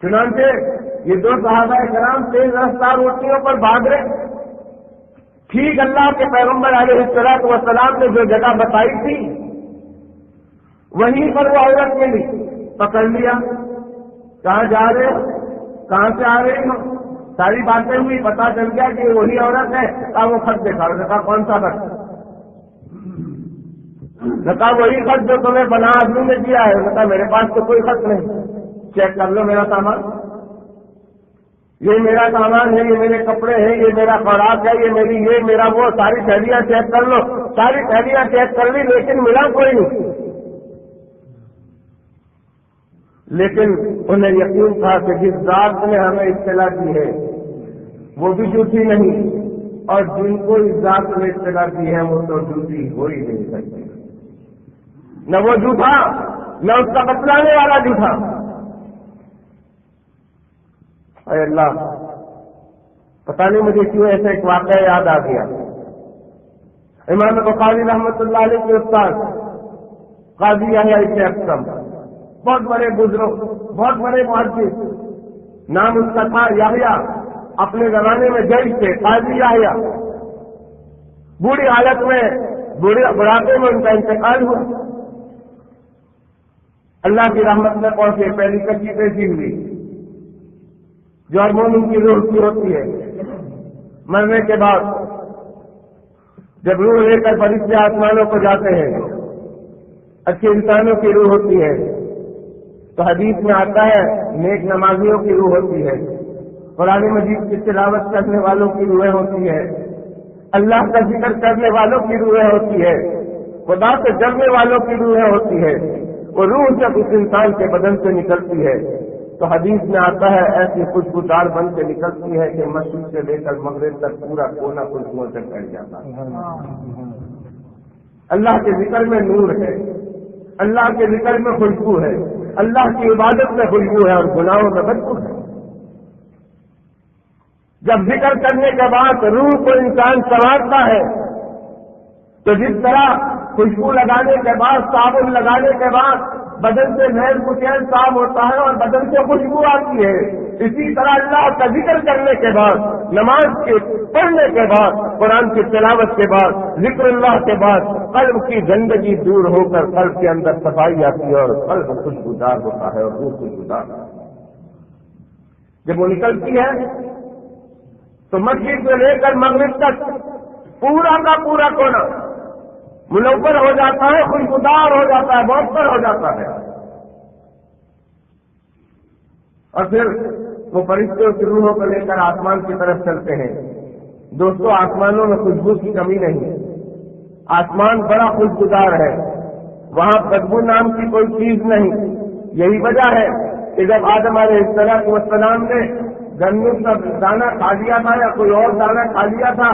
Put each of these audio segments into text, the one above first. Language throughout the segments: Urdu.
چنانچہ یہ دو صحابہ کرام تیز رفتار اونٹنیوں پر بھاگ رہے، ٹھیک اللہ کے پیغمبر علیہ الصلوۃ والسلام نے جو جگہ بتائی تھی وہیں پر وہ عورت ملی، پکڑ لیا، کہاں جا رہے ہو، کہاں سے آ رہے ہو، ساری باتیں ہوئی، پتا چل گیا کہ وہی عورت ہے۔ کہا وہ خط دکھا، کہا کون سا خط؟ کہا وہی خط جو تمہیں بنا آدمی نے دیا ہے۔ کہا میرے پاس تو کوئی خط نہیں، چیک کر لو میرا سامان، یہ میرا سامان ہے، یہ میرے کپڑے ہیں، یہ میرا خوراک ہے، یہ میرا وہ، ساری تھیلیاں چیک کر لو۔ ساری تھیلیاں چیک کر لی لیکن ملا کوئی نہیں۔ لیکن انہیں یقین تھا کہ جس ذات نے ہمیں اطلاع دی ہے وہ بھی جھوٹی نہیں، اور جن کو اس ذات نے اطلاع دی ہے وہ تو جھوٹی ہو ہی نہیں سکتی، نہ وہ جھوٹا نہ اس کا بتلانے والا جھوٹا۔ اے اللہ، پتہ نہیں مجھے کیوں ایسا ایک واقعہ یاد آ گیا۔ امام بخاری رحمۃ اللہ علیہ کے استاد قاضی یحییٰ ابن اکثم، بہت بڑے بزرگ، بہت بڑے محدث، نام ان کا تھا یحییٰ، اپنے زمانے میں جج تھے، قاضی یحییٰ۔ بوڑھی حالت میں، بڑھاپے میں ان کا انتقال ہوا، اللہ کی رحمت میں پہنچے، پہلی کچی پیشی ہوئی جو ہر مومن کی روح کی ہوتی ہے۔ مرنے کے بعد جب روح لے کر فرشتے آسمانوں کو جاتے ہیں، اچھے انسانوں کی روح ہوتی ہے، تو حدیث میں آتا ہے نیک نمازیوں کی روح ہوتی ہے، قرآن مجید کی تلاوت کرنے والوں کی روحیں ہوتی ہے، اللہ کا ذکر کرنے والوں کی روحیں ہوتی ہے، خدا سے ڈرنے والوں کی روحیں ہوتی ہے۔ وہ روح جب اس انسان کے بدن سے نکلتی ہے تو حدیث میں آتا ہے ایسی خوشبودار بن کے نکلتی ہے کہ مشرق سے لے کر مغرب تک پورا کونا خوشبو سے پھیل جاتا ہے۔ اللہ کے ذکر میں نور ہے، اللہ کے ذکر میں خوشبو ہے، اللہ کی عبادت میں خوشبو ہے، اور گناہوں میں بدبو ہے۔ جب ذکر کرنے کے بعد روح کو انسان سنوارتا ہے تو جس طرح خوشبو لگانے کے بعد، صابن لگانے کے بعد بدن سے میل کچیل صاف ہوتا ہے اور بدن سے خوشبو آتی ہے، اسی طرح اللہ کا ذکر کرنے کے بعد، نماز کے پڑھنے کے بعد، قرآن کی تلاوت کے بعد، ذکر اللہ کے بعد قلب کی گندگی دور ہو کر قلب کے اندر صفائی آتی ہے اور قلب خوشبودار ہوتا ہے اور روح خوشبودار۔ جب وہ نکلتی ہے تو مشرق سے لے کر مغرب تک پورا کا پورا کونا منور ہو جاتا ہے، خوشبودار ہو جاتا ہے، معطر ہو جاتا ہے۔ اور پھر وہ فرشتوں کی روحوں کو لے کر آسمان کی طرف چلتے ہیں۔ دوستو، آسمانوں میں خوشبو کی کمی نہیں، آسمان بڑا خوشبودار ہے، وہاں بدبو نام کی کوئی چیز نہیں۔ یہی وجہ ہے کہ جب آدم علیہ السلام نے گندم کا دانہ کھا لیا تھا یا کوئی اور دانہ کھا لیا تھا،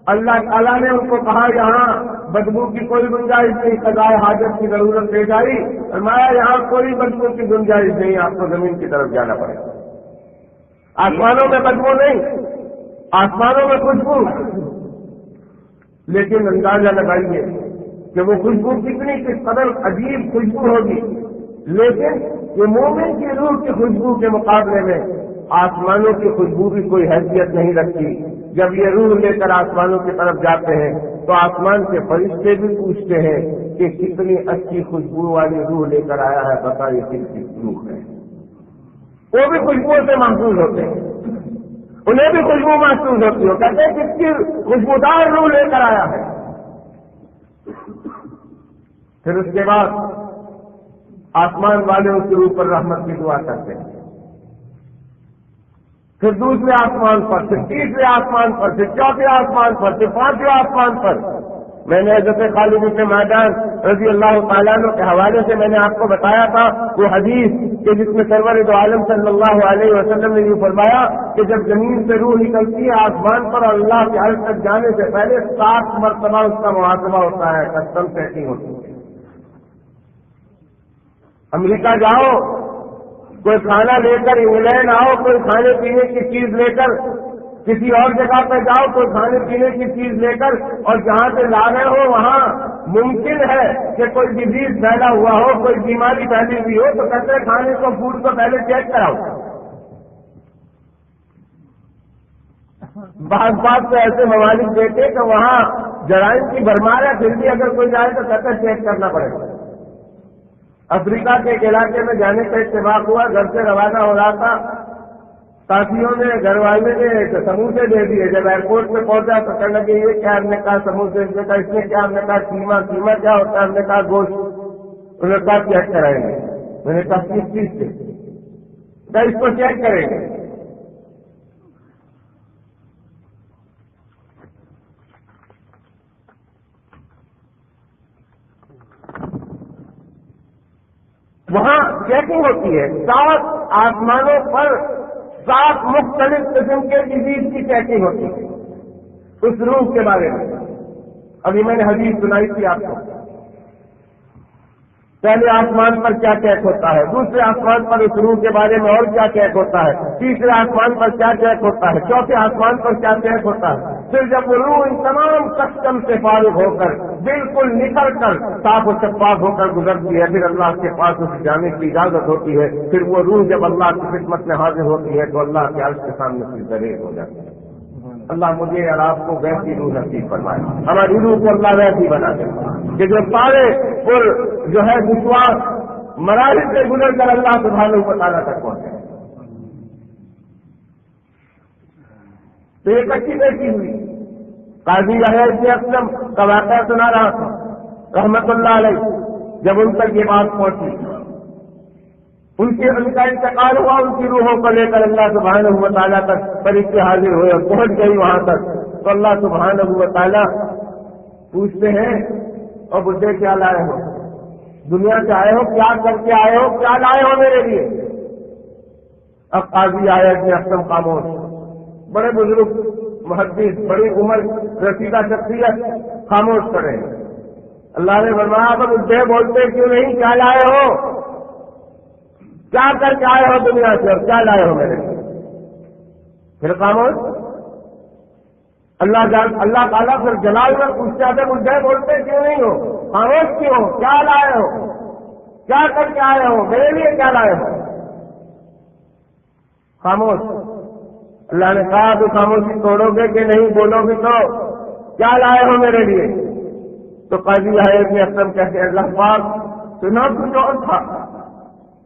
اللہ تعالیٰ نے ان کو کہا یہاں بدبو کی کوئی گنجائش نہیں، قضائے حاجت کی ضرورت پیش آئی، فرمایا یہاں کوئی بدبو کی گنجائش نہیں، آپ کو زمین کی طرف جانا پڑے گا۔ آسمانوں میں بدبو نہیں، آسمانوں میں خوشبو، لیکن اندازہ لگائیے کہ وہ خوشبو کتنی کس قدر عجیب خوشبو ہوگی، لیکن یہ مومن کی روح کی خوشبو کے مقابلے میں آسمانوں کی خوشبو بھی کوئی حیثیت نہیں رکھتی۔ جب یہ روح لے کر آسمانوں کی طرف جاتے ہیں تو آسمان کے فرشتے بھی پوچھتے ہیں کہ کتنی اچھی خوشبو والی روح لے کر آیا ہے، بتا یہ کس کی روح ہے۔ وہ بھی خوشبو سے محفوظ ہوتے ہیں، انہیں بھی خوشبو محسوس ہوتی ہو، کہتے ہیں کس کی خوشبودار روح لے کر آیا ہے۔ پھر اس کے بعد آسمان والے اس کے اوپر رحمت کی دعا کرتے ہیں، پھر دوسرے آسمان پر، پھر تیسرے آسمان پر، پھر چوتھے آسمان پر، پھر پانچویں آسمان پر۔ میں نے حضرت خالد بن معدان رضی اللہ تعالیٰ عنہ کے حوالے سے میں نے آپ کو بتایا تھا وہ حدیث کہ جس میں سرور دو عالم صلی اللہ علیہ وسلم نے یہ فرمایا کہ جب زمین سے روح نکلتی ہے آسمان پر اور اللہ کے عرش تک جانے سے پہلے 7 مرتبہ اس کا محاسبہ ہوتا ہے، کسٹم چیکنگ ہوتی ہے۔ امریکہ جاؤ، کوئی کھانا لے کر، انگلینڈ آؤ کوئی کھانے پینے کی چیز لے کر، کسی اور جگہ پہ جاؤ کوئی کھانے پینے کی چیز لے کر اور جہاں سے لا رہے ہو وہاں ممکن ہے کہ کوئی ڈیزیز پھیلا ہوا ہو، کوئی بیماری پھیلی ہوئی ہو، تو کہتے ہیں کھانے کو فوڈ کو پہلے چیک کراؤ۔ بعض بات تو ایسے ممالک دیتے کہ وہاں جرائم کی بھرمار ہے، پھر بھی اگر کوئی جائے تو کہتے چیک کرنا پڑے گا۔ افریقہ کے ایک علاقے میں جانے کا اتفاق ہوا، گھر سے روانہ ہو رہا تھا، ساتھیوں نے گھر والے نے سموسے دے دیے۔ جب ایئرپورٹ پہ پہنچا تو کہنے لگے یہ کیا؟ ہم نے کہا سموسے، اس نے کہا اس میں کیا؟ ہم نے کہا قیمہ۔ قیمہ کیا ہوتا ہے؟ ہم نے کہا گوشت۔ انہوں نے کہا چیک کرائیں گے۔ میں نے کہا کس چیز سے؟ کیا اس کو چیک کریں گے؟ وہاں چیکنگ ہوتی ہے، 7 آسمانوں پر 7 مختلف قسم کے ڈیزیز کی چیکنگ ہوتی ہے اس روح کے بارے میں۔ ابھی میں نے حدیث سنائی تھی آپ کو، پہلے آسمان پر کیا چیک ہوتا ہے، دوسرے آسمان پر اس روح کے بارے میں اور کیا چیک ہوتا ہے، تیسرے آسمان پر کیا چیک ہوتا ہے، چوتھے آسمان پر کیا چیک ہوتا ہے۔ پھر جب وہ روح ان تمام کسٹم سے فارغ ہو کر بالکل نکل کر صاف و شفاف ہو کر گزرتی ہے، پھر اللہ کے پاس اسے جانے کی اجازت ہوتی ہے۔ پھر وہ روح جب اللہ کی خدمت میں حاضر ہوتی ہے تو اللہ کے عرش کے سامنے پھر ذلیل ہو جاتی ہے۔ اللہ مجھے اور آپ کو ویسی روح نصیب فرمائے، ہماری روح کو اللہ ویسی بنا دے کہ جو سارے پر جو ہے دشوار مراحل سے گزر کر اللہ سبحانہ و تعالیٰ تک پہنچے۔ تو یہ کچی بیٹی ہوئی قاضی یحییٰ ابن اسلم کا واقعہ سنا رہا تھا رحمت اللہ علیہ۔ جب ان تک یہ بات پہنچی، ان کا انتقال ہوا، ان کی روحوں کو لے کر اللہ سبحانہ و تعالیٰ تک فرشتے حاضر ہوئے اور پہنچ گئی وہاں تک، تو اللہ سبحانہ و تعالیٰ پوچھتے ہیں اور بڈھے کیا لائے ہو؟ دنیا سے آئے ہو؟ کیا کر کے آئے ہو؟ کیا لائے ہو میرے لیے؟ اب قاضی یحییٰ ابن اسلم خاموش، بڑے بزرگ محدث، بڑی عمر رسیدہ شخصیت خاموش کرے۔ اللہ نے فرمایا اب بڈھے بولتے کیوں نہیں؟ کیا لائے ہو؟ کیا کر کے آئے ہو دنیا سے اور کیا لائے ہو میرے لیے؟ پھر خاموش۔ اللہ تعالیٰ پھر جلال میں پوچھتے آتے بڈھے بولتے کیوں نہیں ہو؟ خاموش کیوں ہو؟ کیا لائے ہو؟ کیا کر کے آئے ہو میرے لیے؟ کیا لائے ہو؟ خاموش۔ اللہ نے کہا تو خاموشی توڑو گے کہ نہیں؟ بولو گے تو کیا لائے ہو میرے لیے؟ تو قاضی یحییٰ ابن اسلم کہتے ہیں اللہ پاک سنا کچھ اور تھا،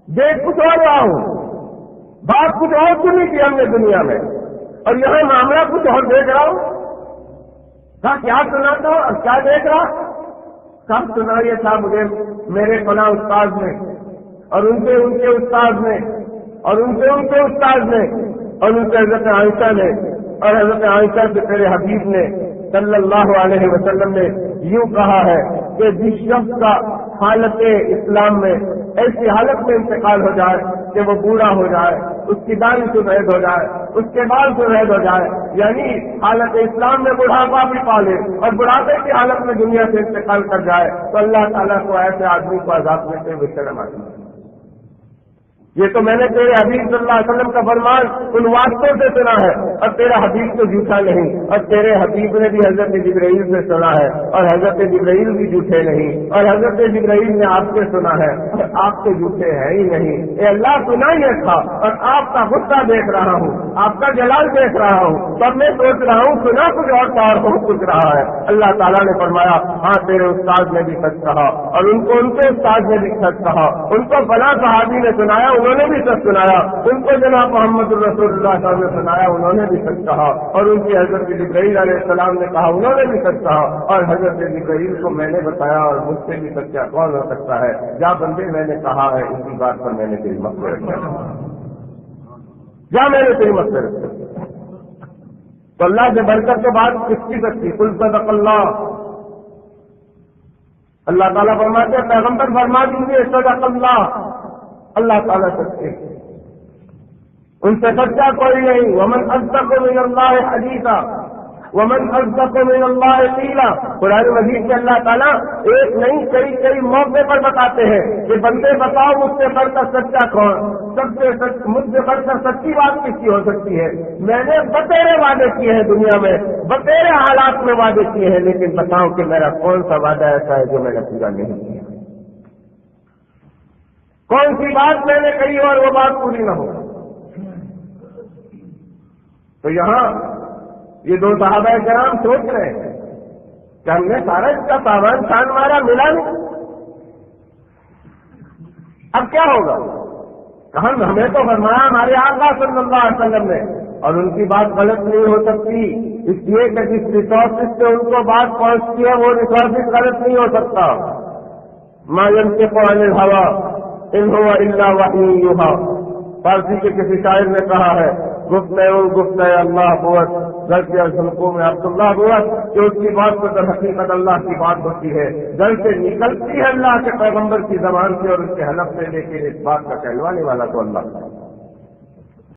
دیکھ کچھ اور رہا ہوں، بات کچھ اور سنی تھی ہم نے دنیا میں، اور یہاں معاملہ کچھ اور دیکھ رہا ہوں۔ کہا کیا سنا تھا اور کیا دیکھ رہا؟ سب سنا یہ تھا مجھے میرے فلاں استاد نے، اور ان کے استاد نے، اور ان کے استاد نے، اور ان سے حضرت عائشہ نے، اور حضرت عائشہ سے تیرے حبیب نے صلی اللہ علیہ وسلم نے یوں کہا ہے کہ جس شخص کا حالت اسلام میں ایسی حالت میں انتقال ہو جائے کہ وہ بوڑھا ہو جائے، اس کی داڑھی سفید ہو جائے، اس کے بال سفید ہو جائے، یعنی حالت اسلام میں بڑھاپا بھی پالے اور بڑھاپے کی حالت میں دنیا سے انتقال کر جائے، تو اللہ تعالیٰ کو ایسے آدمی کو عذاب میں سے شرم آتی ہے۔ یہ تو میں نے تیرے حبیب صلی اللہ علیہ وسلم کا فرمان ان واسطوں سے سنا ہے، اور تیرا حبیب تو جھوٹا نہیں، اور تیرے حبیب نے بھی حضرت جبرائیل سے سنا ہے، اور حضرت جبرائیل بھی جھوٹے نہیں، اور حضرت جبرائیل نے آپ سے سنا ہے، اور آپ تو جھوٹے ہیں ہی نہیں۔ اے اللہ سنا یہ تھا، اور آپ کا غصہ دیکھ رہا ہوں، آپ کا جلال دیکھ رہا ہوں، تب میں سوچ رہا ہوں سنا کچھ اور تھا اور ہو کچھ رہا ہے۔ اللہ تعالیٰ نے فرمایا ہاں تیرے استاد نے بھی سچ کہا، اور ان کو ان کے استاد نے بھی سچ کہا، ان کو فلاں صحابی نے سنایا انہوں نے بھی سچ سنایا، ان کو جناب محمد الرسول اللہ صاحب نے سنایا انہوں نے بھی سچ کہا، اور ان کی حضرت جبرائیل علیہ السلام نے کہا انہوں نے بھی سچ کہا، اور حضرت جبرائیل کو میں نے بتایا اور مجھ سے بھی سچا کون ہو سکتا ہے؟ جا بندے میں نے کہا ہے اسی بات پر میں نے تیری مغفرت کیا، جا میں نے تیری مغفرت کیا۔ تو اللہ سے بڑھ کر تو بات کس کی سکتی؟ قل صدق اللہ۔ اللہ تعالیٰ فرماتے ہیں پیغمبر فرما دیجیے صدق اللہ، اللہ تعالیٰ سچے، ان سے سچا کوئی نہیں۔ ومن اصدق من اللہ حدیثا، ومن اصدق من اللہ قیلا، قرآن مجید میں اللہ تعالیٰ ایک نہیں کئی موقع پر بتاتے ہیں کہ بندے بتاؤ مجھ سے بڑھ کر سچا کون، مجھ سے بڑھ کر سچی بات کس کی ہو سکتی ہے؟ میں نے بتیرے وعدے کیے ہیں دنیا میں، بتیرے حالات میں وعدے کیے ہیں، لیکن بتاؤ کہ میرا کون سا وعدہ ایسا ہے جو میں نے پورا نہیں کیا؟ کون سی بات میں نے کہی اور وہ بات پوری نہ ہو؟ تو یہاں یہ دو صحابہ کرام سوچ رہے ہیں کہ ہم نے سارا اس کا سامان چھان مارا، ملا نہیں، اب کیا ہوگا؟ ہمیں تو فرمایا ہمارے آقا صلی اللہ علیہ وسلم نے، اور ان کی بات غلط نہیں ہو سکتی، اس لیے کہ جس ریسورسز سے ان کو بات پہنچتی ہے وہ ریسورسز غلط نہیں ہو سکتا۔ ما ينطق عن الهوى ان هو الا وحی یوحی، فارسی کے کسی شاعر نے کہا ہے گفت اللہ بوت گھر کے حلقوں میں عبداللہ بوت، کہ اس کی بات تو در حقیقت اللہ کی بات ہوتی ہے، گھر سے نکلتی ہے اللہ کے پیغمبر کی زبان سے اور اس کے حلف سے، لیکن اس بات کا کہلوانے والا تو اللہ ہے۔